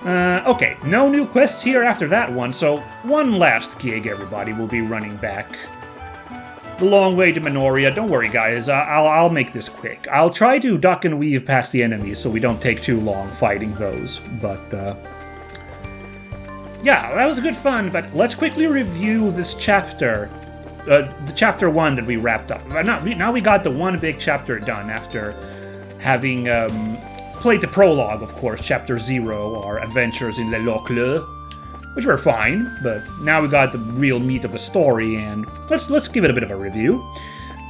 Okay, no new quests here after that one, so one last gig, everybody, will be running back. The long way to Minoria. Don't worry, guys, I'll make this quick. I'll try to duck and weave past the enemies so we don't take too long fighting those, but, yeah, that was good fun, but let's quickly review this chapter. The chapter 1 that we wrapped up. Now we got the one big chapter done after having played the prologue, of course, chapter 0, our adventures in Le Locle, which were fine, but now we got the real meat of the story, and let's give it a bit of a review.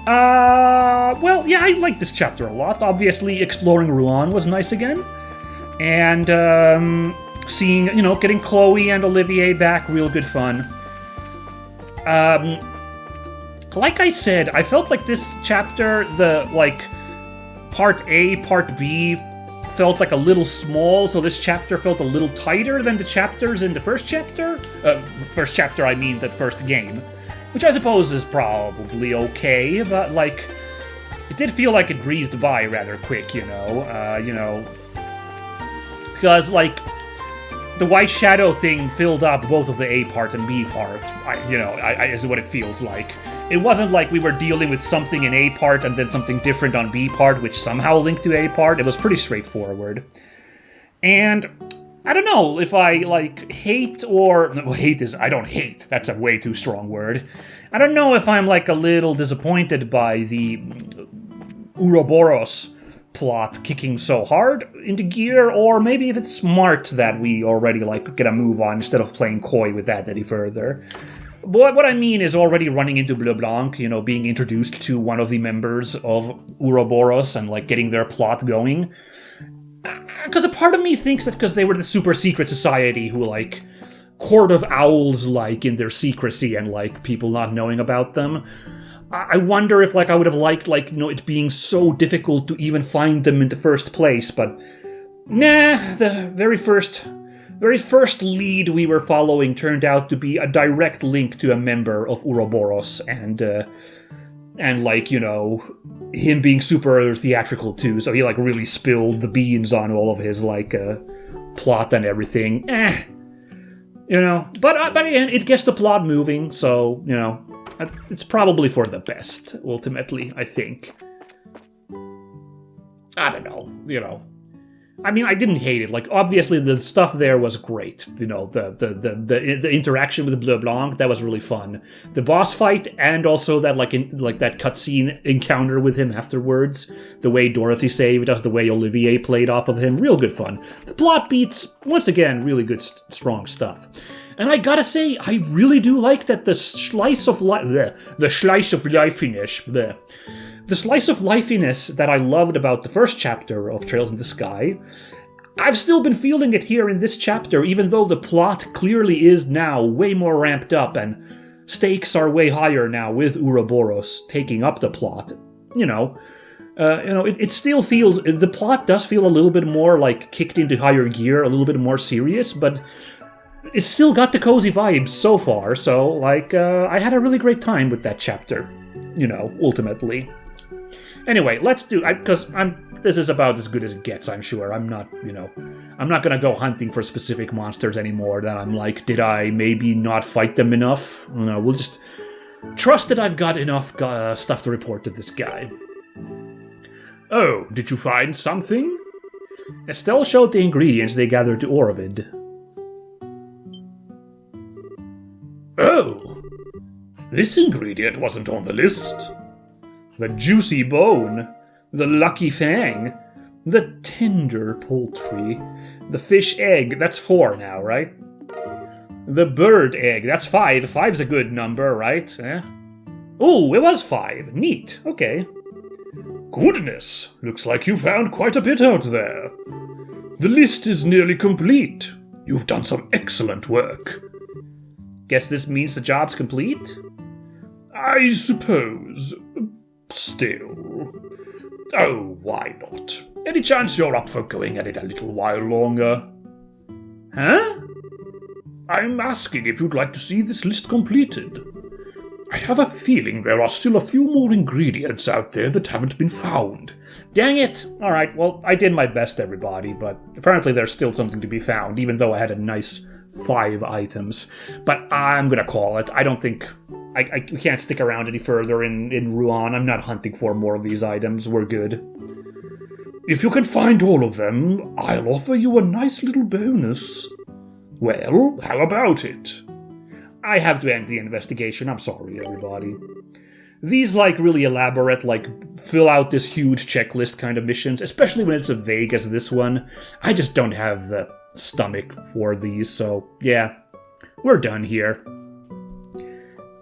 Well, yeah, I liked this chapter a lot. Obviously, exploring Rouen was nice again, and seeing, getting Chloe and Olivier back, real good fun. Like I said, I felt like this chapter, Part A, Part B, felt like a little small, so this chapter felt a little tighter than the chapters in the first chapter. First chapter, I mean the first game. Which I suppose is probably okay, but, it did feel like it breezed by rather quick, because, the White Shadow thing filled up both of the A part and B part, is what it feels like. It wasn't like we were dealing with something in A part and then something different on B part, which somehow linked to A part. It was pretty straightforward. And I don't know if I, hate or... Well, hate is... I don't hate. That's a way too strong word. I don't know if I'm, a little disappointed by the Ouroboros plot kicking so hard into gear, or maybe if it's smart that we already, get a move on instead of playing coy with that any further. But what I mean is already running into Bleu Blanc, being introduced to one of the members of Ouroboros and, getting their plot going. Because a part of me thinks that because they were the super secret society who, Court of Owls, in their secrecy and, people not knowing about them. I wonder if, I would have liked, it being so difficult to even find them in the first place, but nah, the very first lead we were following turned out to be a direct link to a member of Ouroboros, and him being super theatrical too, so he, really spilled the beans on all of his, plot and everything. But again, it gets the plot moving, so, it's probably for the best, ultimately, I think. I don't know, I mean, I didn't hate it. Obviously, the stuff there was great. The interaction with Bleu Blanc, that was really fun. The boss fight, and also that that cutscene encounter with him afterwards. The way Dorothy saved us, the way Olivier played off of him, real good fun. The plot beats, once again, really good, strong stuff. And I gotta say, I really do like that the slice of lifiness that I loved about the first chapter of Trails in the Sky, I've still been feeling it here in this chapter, even though the plot clearly is now way more ramped up and stakes are way higher now with Ouroboros taking up the plot. It still feels, the plot does feel a little bit more kicked into higher gear, a little bit more serious, but it's still got the cozy vibes so far, so, I had a really great time with that chapter, ultimately. Anyway, let's do, because this is about as good as it gets, I'm sure. I'm not gonna go hunting for specific monsters anymore that I'm did I maybe not fight them enough? No, we'll just trust that I've got enough stuff to report to this guy. Oh, did you find something? Estelle showed the ingredients they gathered to Orovide. Oh, this ingredient wasn't on the list. The juicy bone, the lucky fang, the tender poultry, the fish egg, that's 4 now, right? The bird egg, that's 5. 5's a good number, right? Oh, it was 5. Neat, okay. Goodness, looks like you found quite a bit out there. The list is nearly complete. You've done some excellent work. Guess this means the job's complete? I suppose. Still. Oh, why not? Any chance you're up for going at it a little while longer? Huh? I'm asking if you'd like to see this list completed. I have a feeling there are still a few more ingredients out there that haven't been found. Dang it! Alright, well, I did my best, everybody, but apparently there's still something to be found, even though I had a nice 5 items. But I'm gonna call it. I don't think... we can't stick around any further in Rouen. I'm not hunting for more of these items. We're good. If you can find all of them, I'll offer you a nice little bonus. Well, how about it? I have to end the investigation. I'm sorry, everybody. These, really elaborate, fill out this huge checklist kind of missions, especially when it's as vague as this one, I just don't have the stomach for these, so yeah, we're done here.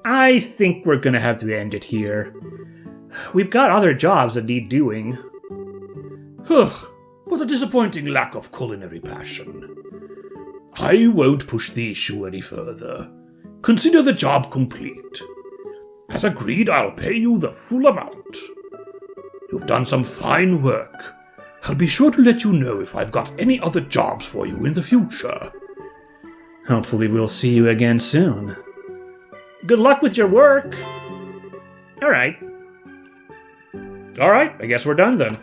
I think we're gonna have to end it here. We've got other jobs that need doing. What a disappointing lack of culinary passion. I won't push the issue any further. Consider the job complete. As agreed, I'll pay you the full amount. You've done some fine work. I'll be sure to let you know if I've got any other jobs for you in the future. Hopefully we'll see you again soon. Good luck with your work. Alright, I guess we're done then.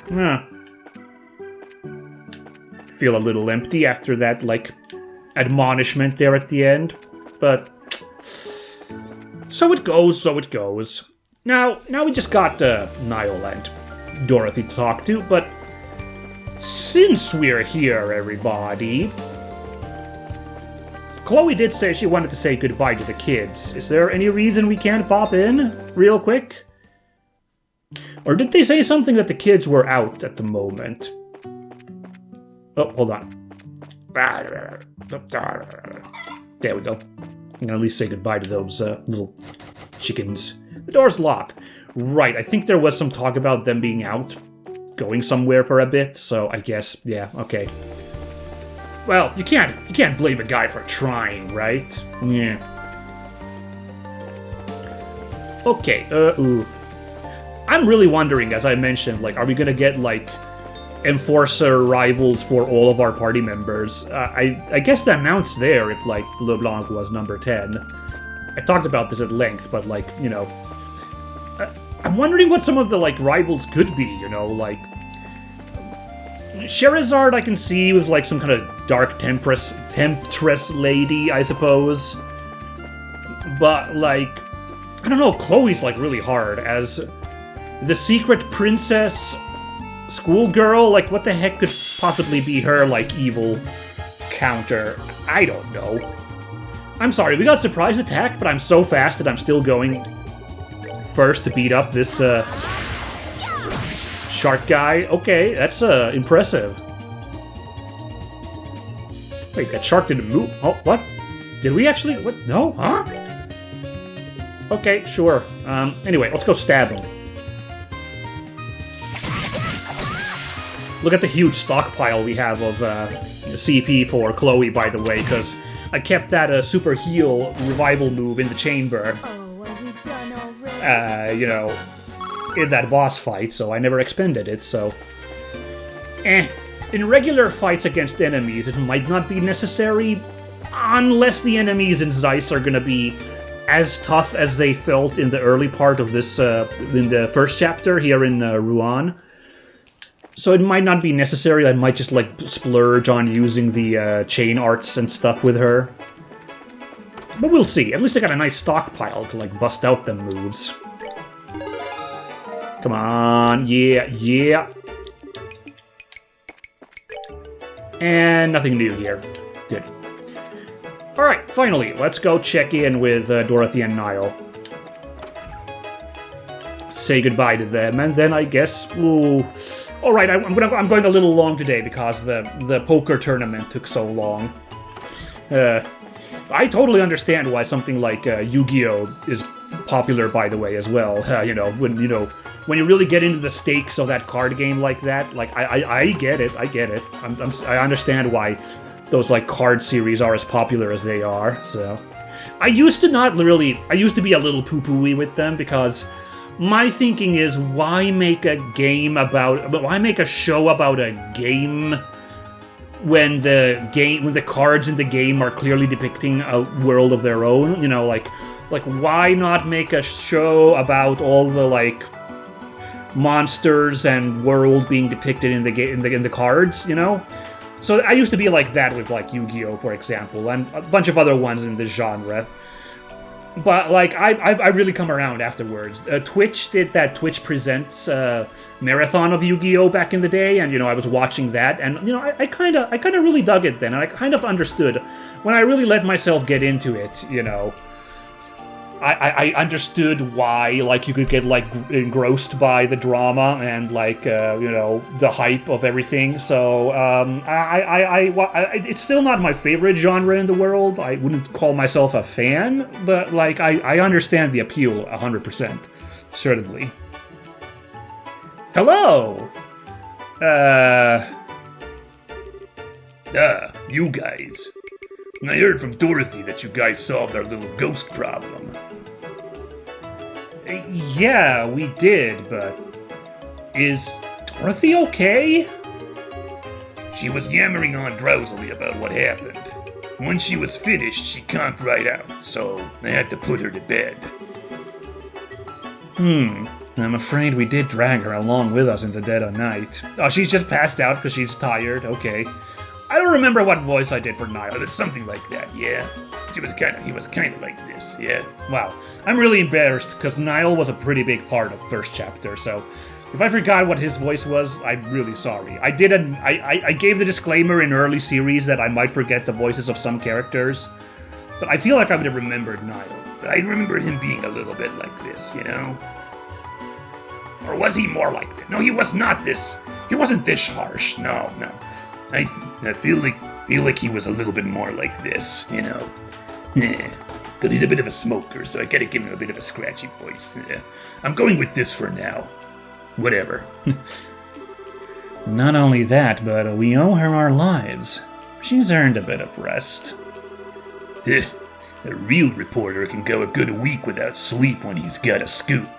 Feel a little empty after that, admonishment there at the end. But so it goes. Now we just got Nial and Dorothy to talk to, but since we're here, everybody... Chloe did say she wanted to say goodbye to the kids. Is there any reason we can't pop in real quick? Or did they say something that the kids were out at the moment? Oh, hold on. There we go. I'm gonna at least say goodbye to those little chickens. The door's locked. Right, I think there was some talk about them being out, going somewhere for a bit, so I guess, yeah, okay. Well, you can't blame a guy for trying, right? Yeah. Okay, I'm really wondering, as I mentioned, are we gonna get, enforcer rivals for all of our party members? I guess the amount's there if, LeBlanc was number 10. I talked about this at length, but, I'm wondering what some of the, rivals could be, Sherazard I can see with, some kind of dark temptress lady, I suppose. But, I don't know, Chloe's, really hard. As the secret princess schoolgirl, what the heck could possibly be her, evil counter? I don't know. I'm sorry, we got surprise attack, but I'm so fast that I'm still going first to beat up this, shark guy. Okay, that's impressive. Wait, that shark didn't move. Oh, what? Did we actually? What? No? Huh? Okay, sure. Anyway, let's go stab him. Look at the huge stockpile we have of CP for Chloe, by the way, because I kept that super heal revival move in the chamber. Oh, are we done already? In that boss fight, so I never expended it, so... In regular fights against enemies, it might not be necessary, unless the enemies in Zeiss are gonna be as tough as they felt in the early part of this, in the first chapter here in Rouen. So it might not be necessary, I might just, splurge on using the chain arts and stuff with her. But we'll see, at least I got a nice stockpile to, bust out them moves. Come on, yeah. And nothing new here. Good. Alright, finally, let's go check in with Dorothy and Nial. Say goodbye to them, and then I guess... Ooh. Alright, I'm going a little long today because the poker tournament took so long. I totally understand why something like Yu-Gi-Oh! Is popular, by the way, as well. When you really get into the stakes of that card game like that, I get it. I understand why those card series are as popular as they are. So I used to be a little poo-poo-y with them because my thinking is, why make a show about a game when the cards in the game are clearly depicting a world of their own? Like, why not make a show about all the, like, monsters and world being depicted in the cards, you know? So I used to be like that with, like, Yu-Gi-Oh, for example, and a bunch of other ones in this genre. But, like, I've really come around afterwards. Twitch did that Twitch Presents marathon of Yu-Gi-Oh back in the day, and, you know, I was watching that, and, you know, I kind of really dug it then, and I kind of understood. When I really let myself get into it, you know, I understood why, like, you could get, like, engrossed by the drama and, like, you know, the hype of everything. So, it's still not my favorite genre in the world. I wouldn't call myself a fan, but, like, I understand the appeal 100%. Certainly. Hello! You guys. I heard from Dorothy that you guys solved our little ghost problem. Yeah, we did, but is Dorothy okay? She was yammering on drowsily about what happened. Once she was finished, she conked right out, so I had to put her to bed. I'm afraid we did drag her along with us in the dead of night. Oh, she's just passed out because she's tired, okay. I don't remember what voice I did for Nial. But it's something like that, yeah. He was kind of like this, yeah. Wow, I'm really embarrassed because Nial was a pretty big part of first chapter, so if I forgot what his voice was, I'm really sorry. I gave the disclaimer in early series that I might forget the voices of some characters, but I feel like I would have remembered Nial. I remember him being a little bit like this, you know? Or was he more like that? No, he was not this. He wasn't this harsh. No. I feel like he was a little bit more like this, you know? Yeah. Because he's a bit of a smoker, so I gotta give him a bit of a scratchy voice. Yeah. I'm going with this for now. Whatever. Not only that, but we owe her our lives. She's earned a bit of rest. A real reporter can go a good week without sleep when he's got a scoop.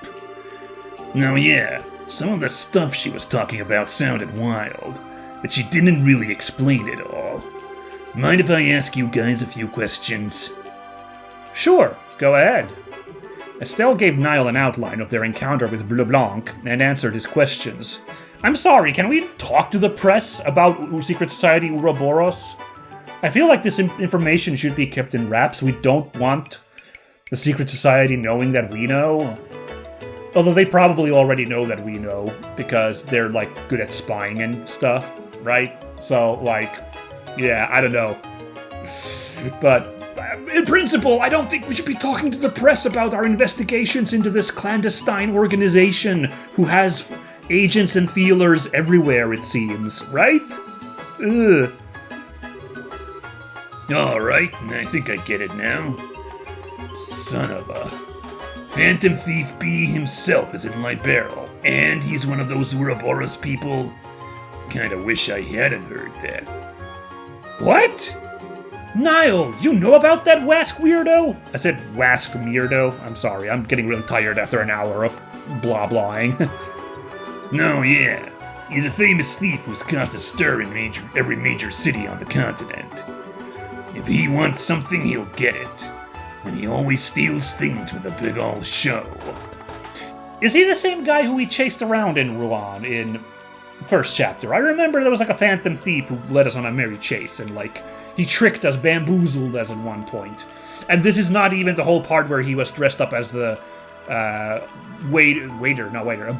Now, yeah, some of the stuff she was talking about sounded wild, but she didn't really explain it all. Mind if I ask you guys a few questions? Sure, go ahead. Estelle gave Nial an outline of their encounter with Bleu Blanc and answered his questions. I'm sorry, can we talk to the press about Secret Society Ouroboros? I feel like this information should be kept in wraps. We don't want the Secret Society knowing that we know. Although they probably already know that we know, because they're, like, good at spying and stuff, right? So, like, yeah, I don't know. But in principle, I don't think we should be talking to the press about our investigations into this clandestine organization who has agents and feelers everywhere, it seems, right? Ugh. Alright, I think I get it now. Son of a... Phantom Thief B himself is in my barrel, and he's one of those Ouroboros people. Kinda wish I hadn't heard that. What? Nial, you know about that Wask weirdo? I said Wask weirdo. I'm sorry, I'm getting really tired after an hour of blah-blahing. No, yeah. He's a famous thief who's caused a stir in every major city on the continent. If he wants something, he'll get it. And he always steals things with a big ol' show. Is he the same guy who we chased around in Rouen in first chapter? I remember there was like a phantom thief who led us on a merry chase, and like he tricked us, bamboozled us at one point. And this is not even the whole part where he was dressed up as the a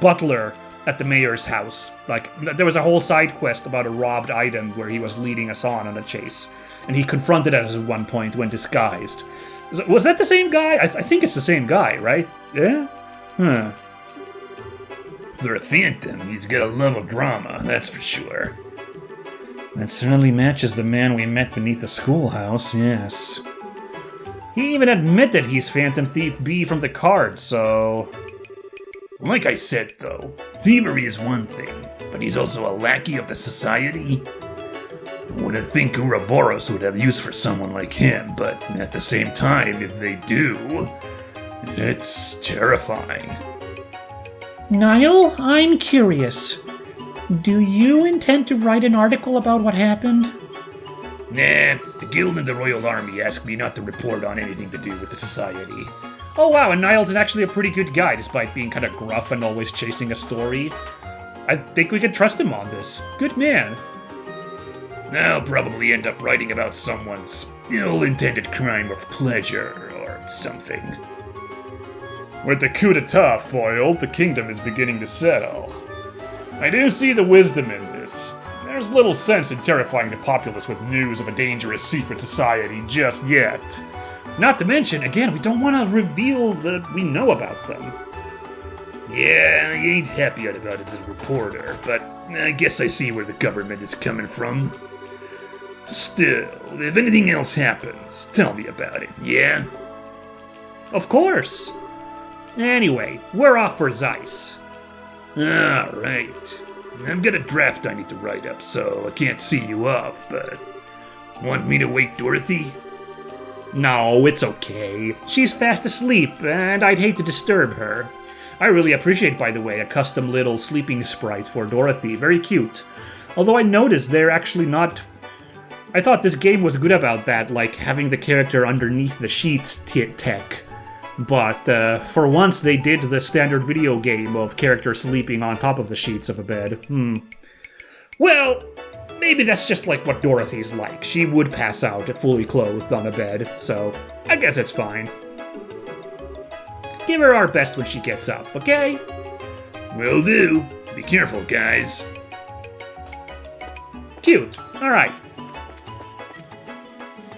butler at the mayor's house. Like there was a whole side quest about a robbed item where he was leading us on a chase, and he confronted us at one point when disguised. Was that the same guy? I think it's the same guy, right? Yeah? Huh. For a phantom, he's got a love of drama, that's for sure. That certainly matches the man we met beneath the schoolhouse, yes. He even admitted he's Phantom Thief B from the cards, so... Like I said, though, thievery is one thing, but he's also a lackey of the society. I wouldn't think Ouroboros would have use for someone like him, but at the same time, if they do, it's terrifying. Nial, I'm curious. Do you intend to write an article about what happened? Nah, the Guild and the Royal Army asked me not to report on anything to do with the society. Oh wow, and Niles is actually a pretty good guy, despite being kind of gruff and always chasing a story. I think we can trust him on this. Good man. I'll probably end up writing about someone's ill-intended crime of pleasure or something. With the coup d'etat foiled, the kingdom is beginning to settle. I do see the wisdom in this. There's little sense in terrifying the populace with news of a dangerous secret society just yet. Not to mention, again, we don't want to reveal that we know about them. Yeah, I ain't happy about it as a reporter, but I guess I see where the government is coming from. Still, if anything else happens, tell me about it, yeah? Of course. Anyway, we're off for Zeiss. Alright. I've got a draft I need to write up, so I can't see you off, but... Want me to wake Dorothy? No, it's okay. She's fast asleep, and I'd hate to disturb her. I really appreciate, by the way, a custom little sleeping sprite for Dorothy. Very cute. Although I noticed they're actually not... I thought this game was good about that, like having the character underneath the sheets tech. But for once they did the standard video game of character sleeping on top of the sheets of a bed. Well, maybe that's just like what Dorothy's like. She would pass out fully clothed on a bed, so I guess it's fine. Give her our best when she gets up, okay? Will do. Be careful, guys. Cute. Alright.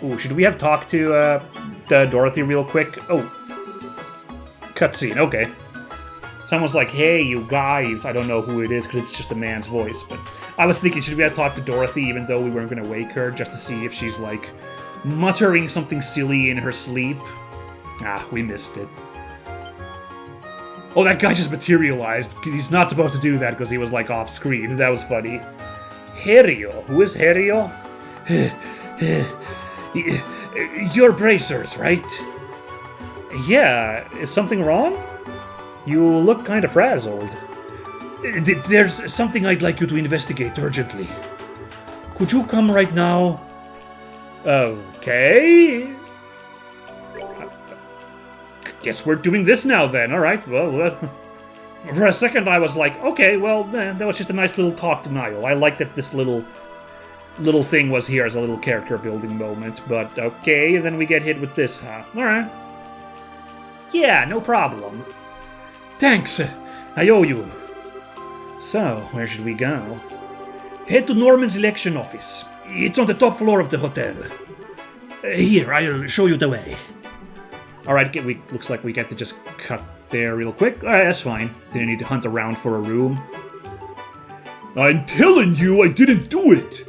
Ooh, should we have talked to Dorothy real quick? Oh. Cutscene, okay. Someone's like, hey, you guys. I don't know who it is because it's just a man's voice, but I was thinking, should we have talked to Dorothy even though we weren't going to wake her just to see if she's, like, muttering something silly in her sleep? Ah, we missed it. Oh, that guy just materialized. He's not supposed to do that because he was, like, off screen. That was funny. Herio. Who is Herio? Your bracers, right? Yeah, is something wrong? You look kind of frazzled. There's something I'd like you to investigate urgently. Could you come right now? Okay. Guess we're doing this now then. Alright, well, for a second I was like, okay, well, that was just a nice little talk to Niall. I like that this little thing was here as a little character building moment, but okay, and then we get hit with this, huh? Alright. Yeah, no problem. Thanks, I owe you. So, where should we go? Head to Norman's election office. It's on the top floor of the hotel. Here, I'll show you the way. Alright, looks like we get to just cut there real quick. Alright, that's fine. Didn't need to hunt around for a room. I'm telling you I didn't do it!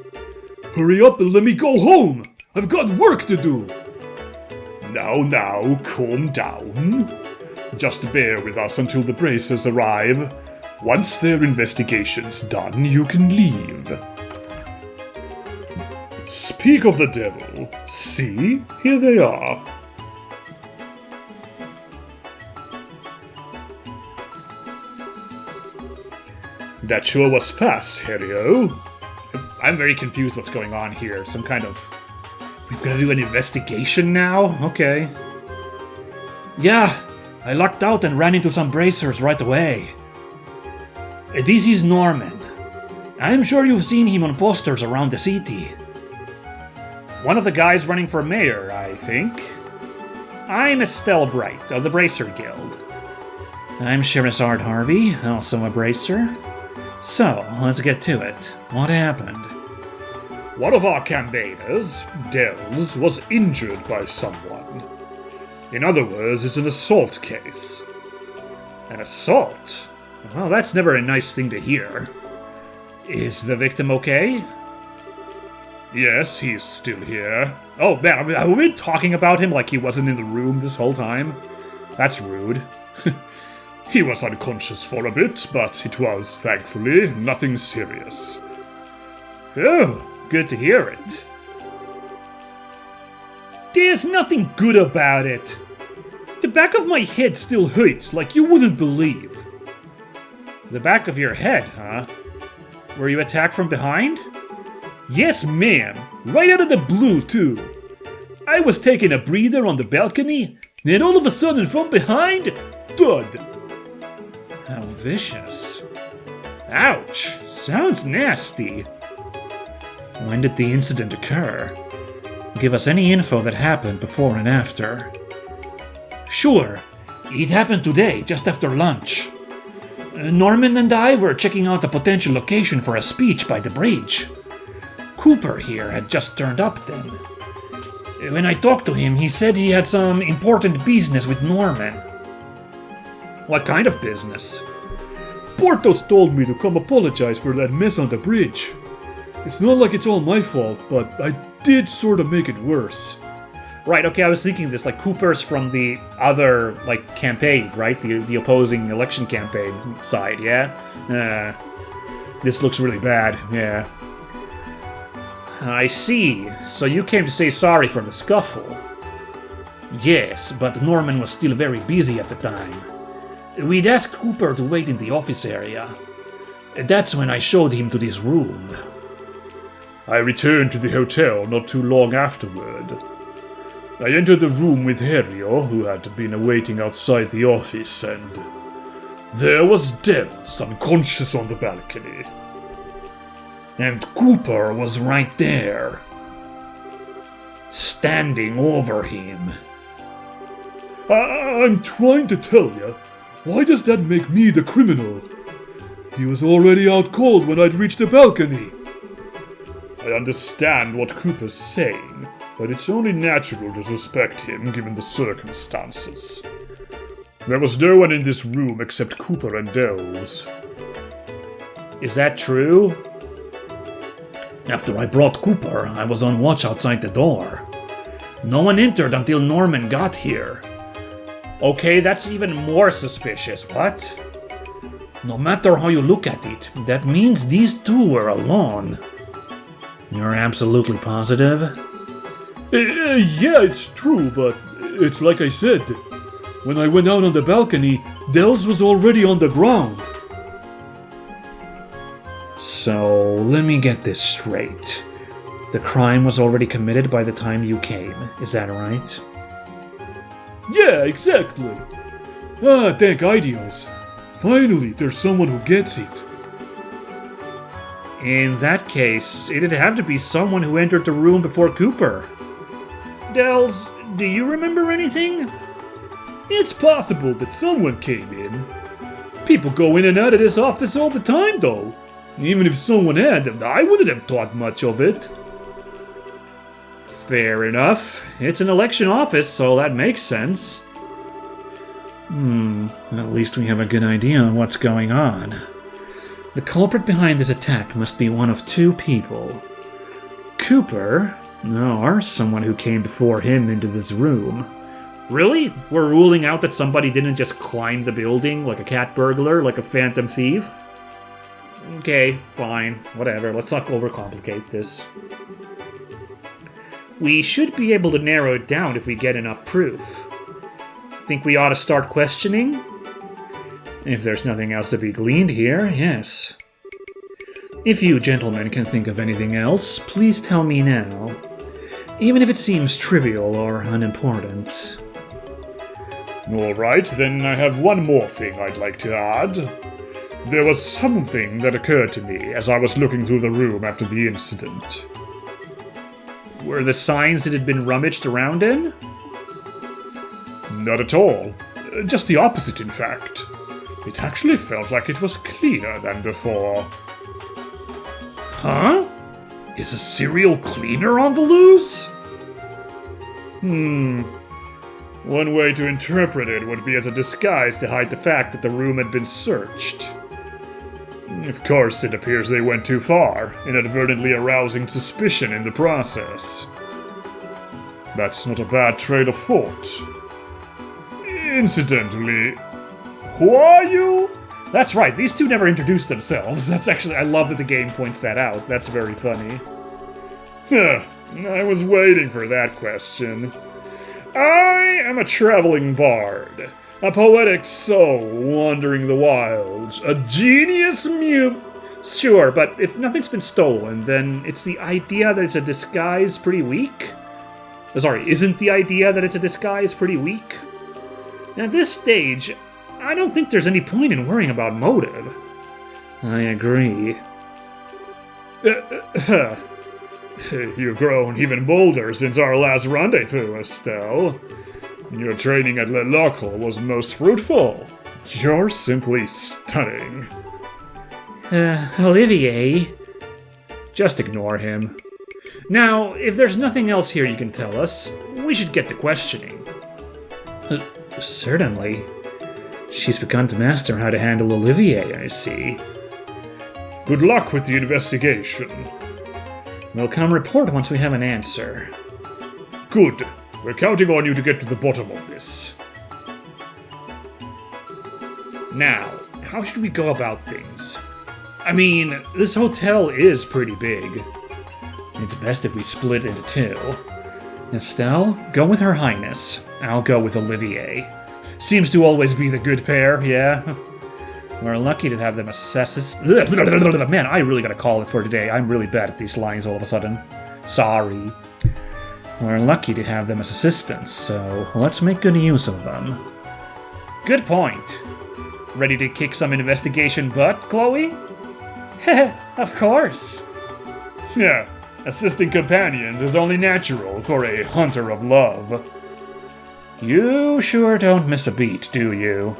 Hurry up and let me go home! I've got work to do! Now, calm down. Just bear with us until the bracers arrive. Once their investigation's done, you can leave. Speak of the devil. See? Here they are. That sure was fast, Herio. I'm very confused what's going on here. Some kind of... We're gonna do an investigation now? Okay. Yeah, I lucked out and ran into some bracers right away. This is Norman. I'm sure you've seen him on posters around the city. One of the guys running for mayor, I think. I'm Estelle Bright of the Bracer Guild. I'm Sherazard Harvey, also a bracer. So, let's get to it. What happened? One of our campaigners, Dells, was injured by someone. In other words, it's an assault case. An assault? Well, that's never a nice thing to hear. Is the victim okay? Yes, he's still here. Oh man, have we been talking about him like he wasn't in the room this whole time? That's rude. He was unconscious for a bit, but it was, thankfully, nothing serious. Oh, good to hear it. There's nothing good about it. The back of my head still hurts like you wouldn't believe. The back of your head, huh? Were you attacked from behind? Yes, ma'am. Right out of the blue, too. I was taking a breather on the balcony Then all of a sudden, from behind, thud. How vicious. Ouch! Sounds nasty. When did the incident occur? Give us any info that happened before and after. Sure. It happened today, just after lunch. Norman and I were checking out a potential location for a speech by the bridge. Cooper here had just turned up then. When I talked to him, he said he had some important business with Norman. What kind of business? Portos told me to come apologize for that mess on the bridge. It's not like it's all my fault, but I did sort of make it worse. Right, okay, I was thinking this, like Cooper's from the other, like, campaign, right? The opposing election campaign side, yeah? This looks really bad, yeah. I see. So you came to say sorry for the scuffle. Yes, but Norman was still very busy at the time. We'd asked Cooper to wait in the office area. That's when I showed him to this room. I returned to the hotel not too long afterward. I entered the room with Harrio, who had been awaiting outside the office, and there was Dels unconscious on the balcony. And Cooper was right there, standing over him. I'm trying to tell you, why does that make me the criminal? He was already out cold when I'd reached the balcony. I understand what Cooper's saying, but it's only natural to suspect him given the circumstances. There was no one in this room except Cooper and Dels. Is that true? After I brought Cooper, I was on watch outside the door. No one entered until Norman got here. Okay, that's even more suspicious. What? No matter how you look at it, that means these two were alone. You're absolutely positive? Yeah, it's true, but it's like I said. When I went out on the balcony, Dels was already on the ground. So, let me get this straight. The crime was already committed by the time you came, is that right? Yeah, exactly. Thank Ideos. Finally, there's someone who gets it. In that case, it'd have to be someone who entered the room before Cooper. Dels, do you remember anything? It's possible that someone came in. People go in and out of this office all the time, though. Even if someone had, I wouldn't have thought much of it. Fair enough. It's an election office, so that makes sense. At least we have a good idea of what's going on. The culprit behind this attack must be one of two people. Cooper, or someone who came before him into this room. Really? We're ruling out that somebody didn't just climb the building like a cat burglar, like a phantom thief? Okay, fine, whatever, let's not overcomplicate this. We should be able to narrow it down if we get enough proof. Think we ought to start questioning? If there's nothing else to be gleaned here, yes. If you gentlemen can think of anything else, please tell me now. Even if it seems trivial or unimportant. Alright, then I have one more thing I'd like to add. There was something that occurred to me as I was looking through the room after the incident. Were the signs that had been rummaged around in? Not at all. Just the opposite, in fact. It actually felt like it was cleaner than before. Huh? Is a serial cleaner on the loose? One way to interpret it would be as a disguise to hide the fact that the room had been searched. Of course, it appears they went too far, inadvertently arousing suspicion in the process. That's not a bad train of thought. Incidentally, who are you? That's right, these two never introduced themselves. That's actually, I love that the game points that out. That's very funny. I was waiting for that question. I am a traveling bard, a poetic soul wandering the wilds, a genius Sure, but if nothing's been stolen, then it's the idea that it's a disguise pretty weak? Sorry, isn't the idea that it's a disguise pretty weak? At this stage, I don't think there's any point in worrying about motive. I agree. You've grown even bolder since our last rendezvous, Estelle. Your training at Le Locle was most fruitful. You're simply stunning. Olivier? Just ignore him. Now, if there's nothing else here you can tell us, we should get to questioning. Certainly. She's begun to master how to handle Olivier, I see. Good luck with the investigation. We'll come report once we have an answer. Good. We're counting on you to get to the bottom of this. Now, how should we go about things? I mean, this hotel is pretty big. It's best if we split into two. Estelle, go with Her Highness. I'll go with Olivier. Seems to always be the good pair, yeah? We're lucky to have them assess us. Man, I really gotta call it for today. I'm really bad at these lines all of a sudden. Sorry. We're lucky to have them as assistants, so let's make good use of them. Good point. Ready to kick some investigation butt, Chloe? Of course. Yeah, assisting companions is only natural for a hunter of love. You sure don't miss a beat, do you?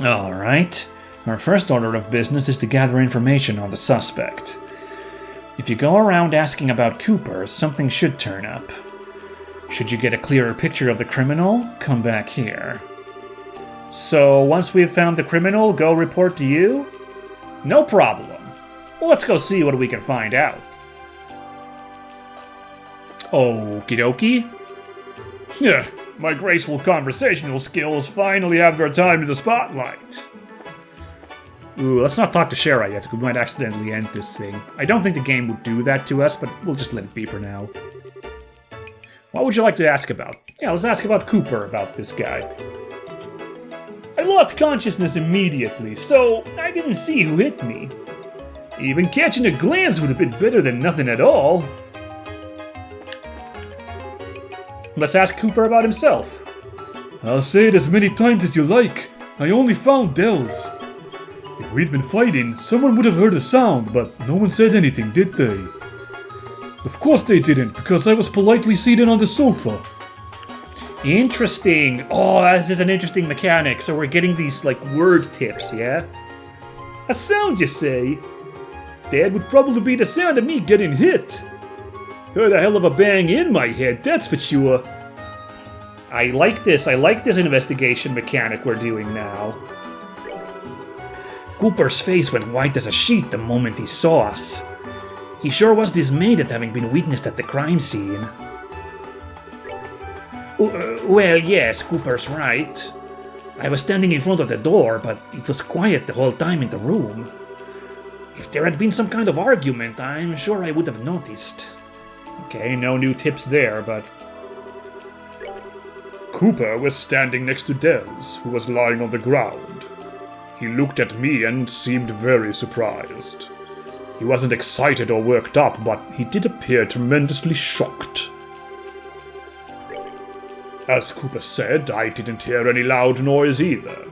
Alright. Our first order of business is to gather information on the suspect. If you go around asking about Cooper, something should turn up. Should you get a clearer picture of the criminal, come back here. So, once we've found the criminal, go report to you? No problem. Well, let's go see what we can find out. Okie dokie. Yeah, my graceful conversational skills finally have their time in the spotlight. Ooh, let's not talk to Shara yet, we might accidentally end this thing. I don't think the game would do that to us, but we'll just let it be for now. What would you like to ask about? Yeah, let's ask about Cooper, about this guy. I lost consciousness immediately, so I didn't see who hit me. Even catching a glance would have been better than nothing at all. Let's ask Cooper about himself. I'll say it as many times as you like. I only found Dells. If we'd been fighting, someone would have heard a sound, but no one said anything, did they? Of course they didn't, because I was politely seated on the sofa. Interesting. Oh, this is an interesting mechanic. So we're getting these, like, word tips, yeah? A sound, you say? That would probably be the sound of me getting hit. Heard a hell of a bang in my head, that's for sure. I like this investigation mechanic we're doing now. Cooper's face went white as a sheet the moment he saw us. He sure was dismayed at having been witnessed at the crime scene. Well, yes, Cooper's right. I was standing in front of the door, but it was quiet the whole time in the room. If there had been some kind of argument, I'm sure I would have noticed. Okay, no new tips there, but... Cooper was standing next to Dells, who was lying on the ground. He looked at me and seemed very surprised. He wasn't excited or worked up, but he did appear tremendously shocked. As Cooper said, I didn't hear any loud noise either.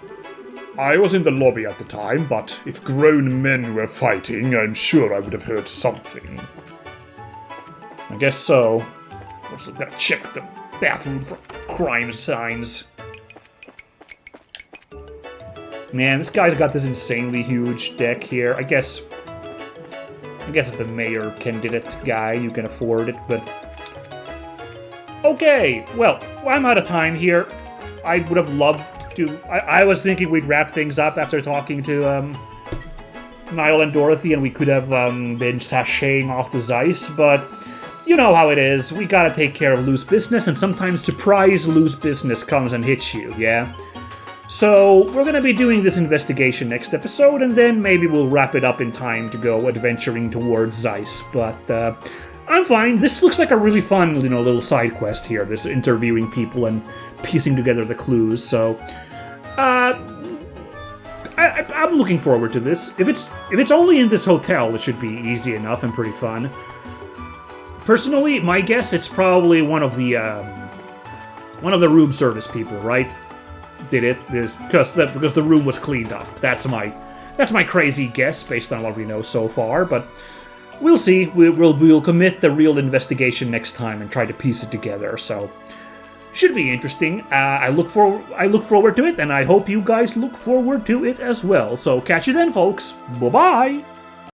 I was in the lobby at the time, but if grown men were fighting, I'm sure I would have heard something. I guess so. Also gotta check the bathroom for crime signs. Man, this guy's got this insanely huge deck here. I guess it's the mayor candidate guy. You can afford it, but... Okay, well, I'm out of time here. I would have loved to... I was thinking we'd wrap things up after talking to Nial and Dorothy, and we could have been sashaying off the Zeiss, but... You know how it is, we gotta take care of loose business, and sometimes surprise loose business comes and hits you, yeah? So, we're gonna be doing this investigation next episode, and then maybe we'll wrap it up in time to go adventuring towards Zeiss, but, I'm fine. This looks like a really fun, little side quest here, this interviewing people and piecing together the clues, so... I'm looking forward to this. If it's only in this hotel, it should be easy enough and pretty fun. Personally, my guess it's probably one of the room service people, right? did it because the room was cleaned up. That's my crazy guess based on what we know so far, but we'll see. We'll commit the real investigation next time and try to piece it together. So should be interesting. I look forward to it, and I hope you guys look forward to it as well. So catch you then, folks. Bye bye.